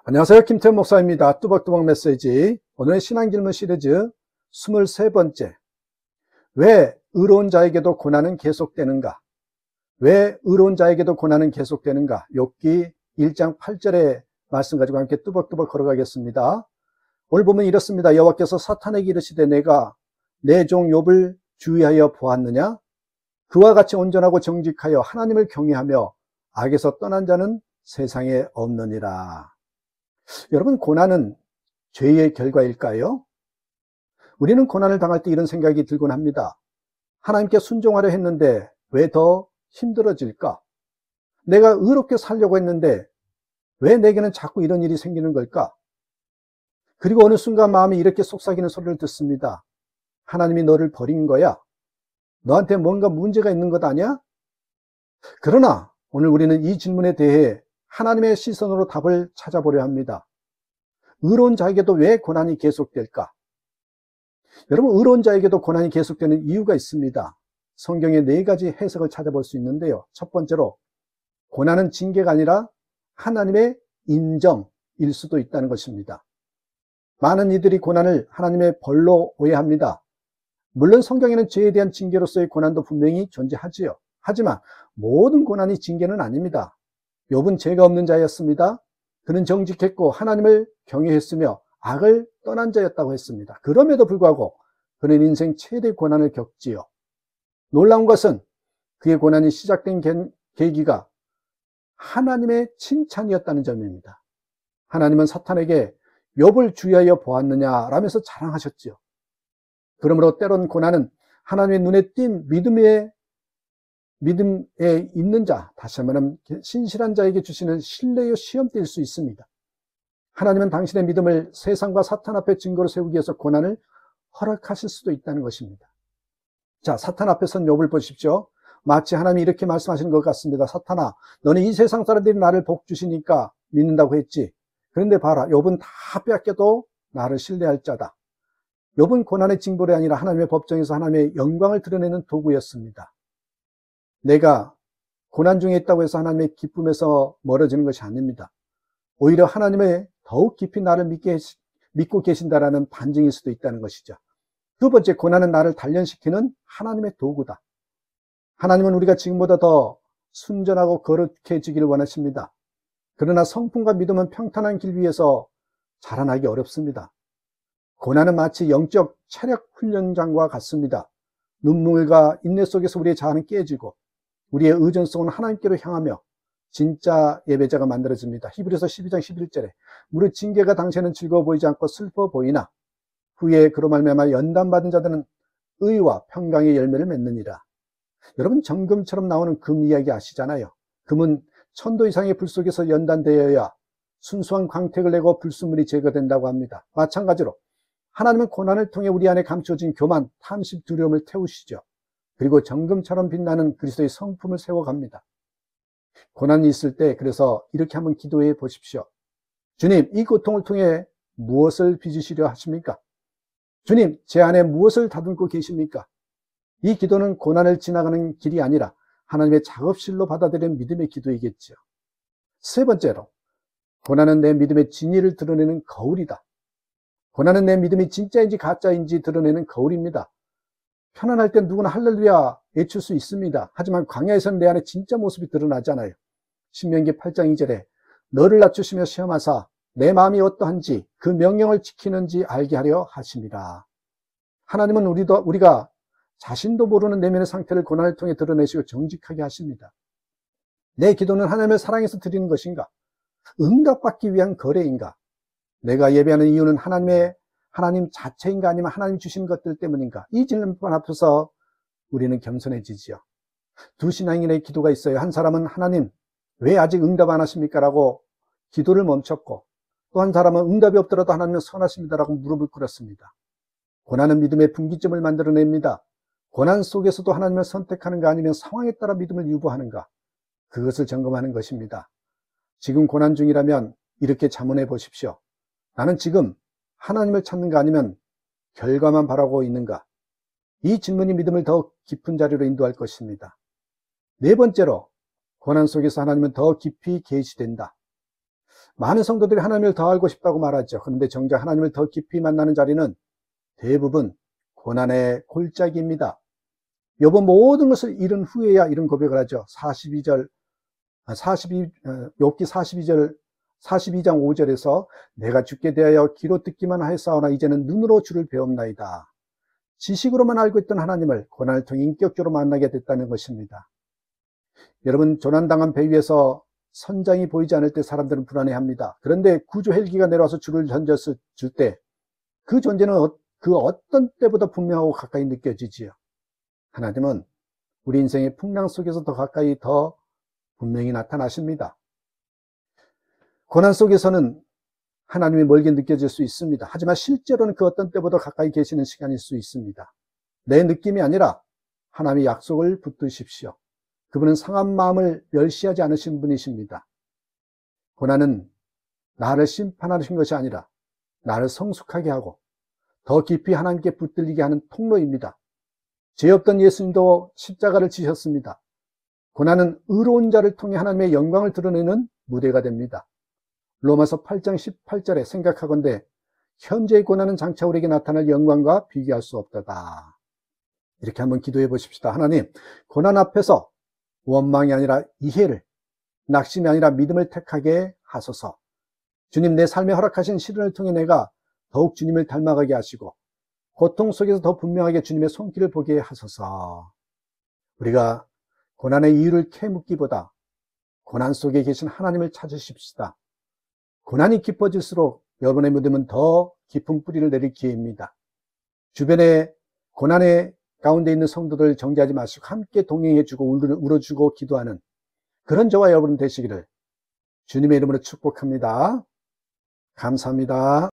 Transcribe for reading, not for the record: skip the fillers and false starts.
안녕하세요. 김태현 목사입니다. 뚜벅뚜벅 메시지. 오늘의 신앙질문 시리즈 23번째. 왜 의로운 자에게도 고난은 계속되는가? 왜 의로운 자에게도 고난은 계속되는가? 욥기 1장 8절의 말씀 가지고 함께 뚜벅뚜벅 걸어가겠습니다. 오늘 보면 이렇습니다. 여호와께서 사탄에게 이르시되 내가 내 종 욥을 주의하여 보았느냐? 그와 같이 온전하고 정직하여 하나님을 경외하며 악에서 떠난 자는 세상에 없느니라. 여러분, 고난은 죄의 결과일까요? 우리는 고난을 당할 때 이런 생각이 들곤 합니다. 하나님께 순종하려 했는데 왜 더 힘들어질까? 내가 의롭게 살려고 했는데 왜 내게는 자꾸 이런 일이 생기는 걸까? 그리고 어느 순간 마음이 이렇게 속삭이는 소리를 듣습니다. 하나님이 너를 버린 거야? 너한테 뭔가 문제가 있는 것 아니야? 그러나 오늘 우리는 이 질문에 대해 하나님의 시선으로 답을 찾아보려 합니다. 의로운 자에게도 왜 고난이 계속될까? 여러분, 의로운 자에게도 고난이 계속되는 이유가 있습니다. 성경에 4가지 해석을 찾아볼 수 있는데요. 첫 번째로, 고난은 징계가 아니라 하나님의 인정일 수도 있다는 것입니다. 많은 이들이 고난을 하나님의 벌로 오해합니다. 물론 성경에는 죄에 대한 징계로서의 고난도 분명히 존재하지요. 하지만 모든 고난이 징계는 아닙니다. 욥은 죄가 없는 자였습니다. 그는 정직했고 하나님을 경외했으며 악을 떠난 자였다고 했습니다. 그럼에도 불구하고 그는 인생 최대 고난을 겪지요. 놀라운 것은 그의 고난이 시작된 계기가 하나님의 칭찬이었다는 점입니다. 하나님은 사탄에게 욥을 주의하여 보았느냐라면서 자랑하셨지요. 그러므로 때론 고난은 하나님의 눈에 띈 믿음에 있는 자, 다시 한번 신실한 자에게 주시는 신뢰의 시험대일 수 있습니다. 하나님은 당신의 믿음을 세상과 사탄 앞에 증거로 세우기 위해서 고난을 허락하실 수도 있다는 것입니다. 자, 사탄 앞에 선 욥을 보십시오. 마치 하나님이 이렇게 말씀하시는 것 같습니다. 사탄아, 너는 이 세상 사람들이 나를 복 주시니까 믿는다고 했지. 그런데 봐라, 욥은 다 빼앗겨도 나를 신뢰할 자다. 욥은 고난의 징벌이 아니라 하나님의 법정에서 하나님의 영광을 드러내는 도구였습니다. 내가 고난 중에 있다고 해서 하나님의 기쁨에서 멀어지는 것이 아닙니다. 오히려 하나님의 더욱 깊이 나를 믿고 계신다라는 반증일 수도 있다는 것이죠. 두 번째, 고난은 나를 단련시키는 하나님의 도구다. 하나님은 우리가 지금보다 더 순전하고 거룩해지기를 원하십니다. 그러나 성품과 믿음은 평탄한 길 위에서 자라나기 어렵습니다. 고난은 마치 영적 체력 훈련장과 같습니다. 눈물과 인내 속에서 우리의 자아는 깨지고 우리의 의존성은 하나님께로 향하며 진짜 예배자가 만들어집니다. 히브리서 12장 11절에 무릇 징계가 당시에는 즐거워 보이지 않고 슬퍼 보이나 후에 그로 말미암아 연단받은 자들은 의와 평강의 열매를 맺느니라. 여러분, 정금처럼 나오는 금 이야기 아시잖아요. 금은 1000도 이상의 불 속에서 연단되어야 순수한 광택을 내고 불순물이 제거된다고 합니다. 마찬가지로 하나님은 고난을 통해 우리 안에 감춰진 교만, 탐심, 두려움을 태우시죠. 그리고 정금처럼 빛나는 그리스도의 성품을 세워갑니다. 고난이 있을 때 그래서 이렇게 한번 기도해 보십시오. 주님, 이 고통을 통해 무엇을 빚으시려 하십니까? 주님, 제 안에 무엇을 다듬고 계십니까? 이 기도는 고난을 지나가는 길이 아니라 하나님의 작업실로 받아들이는 믿음의 기도이겠죠. 세 번째로, 고난은 내 믿음의 진리를 드러내는 거울이다. 고난은 내 믿음이 진짜인지 가짜인지 드러내는 거울입니다. 편안할 땐 누구나 할렐루야 외칠 수 있습니다. 하지만 광야에서는 내 안에 진짜 모습이 드러나잖아요. 신명기 8장 2절에 너를 낮추시며 시험하사 내 마음이 어떠한지 그 명령을 지키는지 알게 하려 하십니다. 하나님은 우리가 자신도 모르는 내면의 상태를 고난을 통해 드러내시고 정직하게 하십니다. 내 기도는 하나님을 사랑해서 드리는 것인가? 응답받기 위한 거래인가? 내가 예배하는 이유는 하나님 자체인가 아니면 하나님 주신 것들 때문인가? 이 질문 앞에서 우리는 겸손해지지요. 두 신앙인의 기도가 있어요. 한 사람은 하나님 왜 아직 응답 안 하십니까? 라고 기도를 멈췄고, 또 한 사람은 응답이 없더라도 하나님은 선하십니다 라고 무릎을 꿇었습니다. 고난은 믿음의 분기점을 만들어냅니다. 고난 속에서도 하나님을 선택하는가 아니면 상황에 따라 믿음을 유보하는가, 그것을 점검하는 것입니다. 지금 고난 중이라면 이렇게 자문해 보십시오. 나는 지금 하나님을 찾는가 아니면 결과만 바라고 있는가? 이 질문이 믿음을 더 깊은 자리로 인도할 것입니다. 네 번째로, 고난 속에서 하나님은 더 깊이 계시된다. 많은 성도들이 하나님을 더 알고 싶다고 말하죠. 그런데 정작 하나님을 더 깊이 만나는 자리는 대부분 고난의 골짜기입니다. 욥은 모든 것을 잃은 후에야 이런 고백을 하죠. 욥기 42장 5절에서 내가 죽게 대하여 귀로 듣기만 하였사오나 이제는 눈으로 주를 배웁나이다. 지식으로만 알고 있던 하나님을 고난을 통해 인격적으로 만나게 됐다는 것입니다. 여러분, 조난당한 배 위에서 선장이 보이지 않을 때 사람들은 불안해합니다. 그런데 구조 헬기가 내려와서 줄을 던졌을 때 그 존재는 그 어떤 때보다 분명하고 가까이 느껴지지요. 하나님은 우리 인생의 풍랑 속에서 더 가까이 더 분명히 나타나십니다. 고난 속에서는 하나님이 멀게 느껴질 수 있습니다. 하지만 실제로는 그 어떤 때보다 가까이 계시는 시간일 수 있습니다. 내 느낌이 아니라 하나님의 약속을 붙드십시오. 그분은 상한 마음을 멸시하지 않으신 분이십니다. 고난은 나를 심판하신 것이 아니라 나를 성숙하게 하고 더 깊이 하나님께 붙들리게 하는 통로입니다. 죄 없던 예수님도 십자가를 지셨습니다. 고난은 의로운 자를 통해 하나님의 영광을 드러내는 무대가 됩니다. 로마서 8장 18절에 생각하건대 현재의 고난은 장차 우리에게 나타날 영광과 비교할 수 없도다. 이렇게 한번 기도해 보십시다. 하나님, 고난 앞에서 원망이 아니라 이해를, 낙심이 아니라 믿음을 택하게 하소서. 주님, 내 삶에 허락하신 시련을 통해 내가 더욱 주님을 닮아가게 하시고 고통 속에서 더 분명하게 주님의 손길을 보게 하소서. 우리가 고난의 이유를 캐묻기보다 고난 속에 계신 하나님을 찾으십시다. 고난이 깊어질수록 여러분의 믿음은 더 깊은 뿌리를 내릴 기회입니다. 주변에 고난의 가운데 있는 성도들 정죄하지 마시고 함께 동행해주고 울어주고 기도하는 그런 저와 여러분 되시기를 주님의 이름으로 축복합니다. 감사합니다.